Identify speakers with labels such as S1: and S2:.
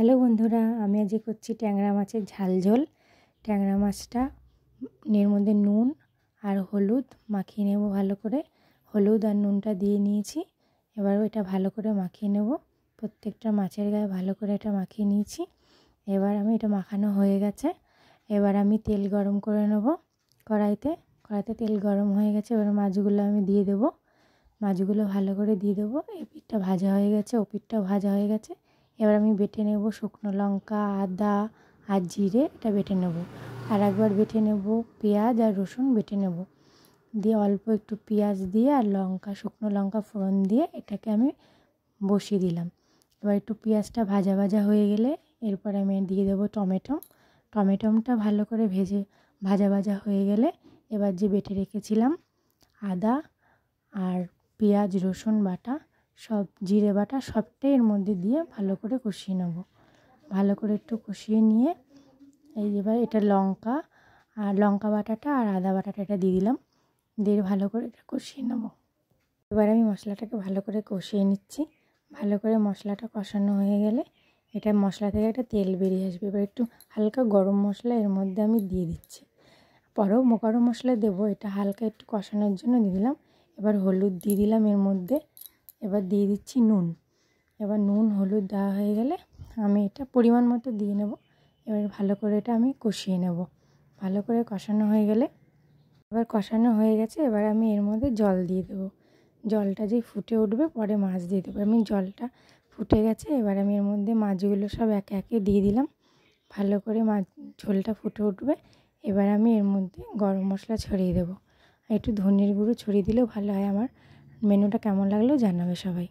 S1: Hello বন্ধুরা, আমি আজকে করছি ট্যাংরা মাছের ঝাল ঝোল। ট্যাংরা মাছটা এর মধ্যে নুন আর হলুদ মাখিয়ে নেব ভালো করে। হলুদ আর নুনটা দিয়ে নিয়েছি। এবার এটা ভালো করে মাখিয়ে নেব। প্রত্যেকটা মাছের গায়ে ভালো করে এটা মাখিয়ে নিয়েছি। এবার আমি এটা মাখানো হয়ে গেছে। এবার আমি তেল গরম করে নেব কড়াইতে। তেল গরম হয়ে গেছে। এবার মাছগুলো আমি দিয়ে দেবো। মাছগুলো ভালো করে দিয়ে দেবো। এই পিঠটা ভাজা হয়ে গেছে, ও পিঠটাও ভাজা হয়ে গেছে। এবার আমি বেটে নেব শুকনো লঙ্কা, আদা আর জিরে, এটা বেটে নেব। আর একবার বেটে নেব পেঁয়াজ আর রসুন বেটে নেব। দিয়ে অল্প একটু পেঁয়াজ দিয়ে আর লঙ্কা, শুকনো লঙ্কা ফোড়ন দিয়ে এটাকে আমি বসিয়ে দিলাম। এবার একটু পেঁয়াজটা ভাজা ভাজা হয়ে গেলে এরপর আমি দিয়ে দেবো টমেটোটা ভালো করে ভাজা ভাজা হয়ে গেলে এবার যে বেটে রেখেছিলাম আদা আর পেঁয়াজ রসুন বাটা, সব জিরে বাটা, সবটাই এর মধ্যে দিয়ে ভালো করে কষিয়ে নেব। ভালো করে একটু কষিয়ে নিয়ে এবার এটা লঙ্কা বাটাটা আর আদা বাটাটা এটা দিয়ে দিলাম। দিয়ে ভালো করে এটা কষিয়ে নেব। এবার আমি মশলাটাকে ভালো করে কষিয়ে নিচ্ছি। ভালো করে মশলাটা কষানো হয়ে গেলে এটা মশলা থেকে একটা তেল বেরিয়ে আসবে। এবার একটু হালকা গরম মশলা এর মধ্যে আমি দিয়ে দিচ্ছি। পরেও গরম মশলা দেবো, এটা হালকা একটু কষানোর জন্য দিয়ে দিলাম। এবার হলুদ দিয়ে দিলাম এর মধ্যে। এবার দিয়ে দিচ্ছি নুন। এবার নুন হলুদ দেওয়া হয়ে গেলে আমি এটা পরিমাণ মতো দিয়ে নেব। এবার ভালো করে এটা আমি কষিয়ে নেব। ভালো করে কষানো হয়ে গেলে এবার কষানো হয়ে গেছে। এবার আমি এর মধ্যে জল দিয়ে দেবো। জলটা যেই ফুটে উঠবে পরে মাছ দিয়ে দেবো। আমি জলটা ফুটে গেছে। এবার আমি এর মধ্যে মাছগুলো সব একে একে দিয়ে দিলাম। ভালো করে ঝোলটা ফুটে উঠবে। এবার আমি এর মধ্যে গরম মশলা ছড়িয়ে দেবো। একটু ধনের গুঁড়ো ছড়িয়ে দিলেও ভালো হয়। আমার মেনুটা কেমন লাগলো জানাবে সবাই।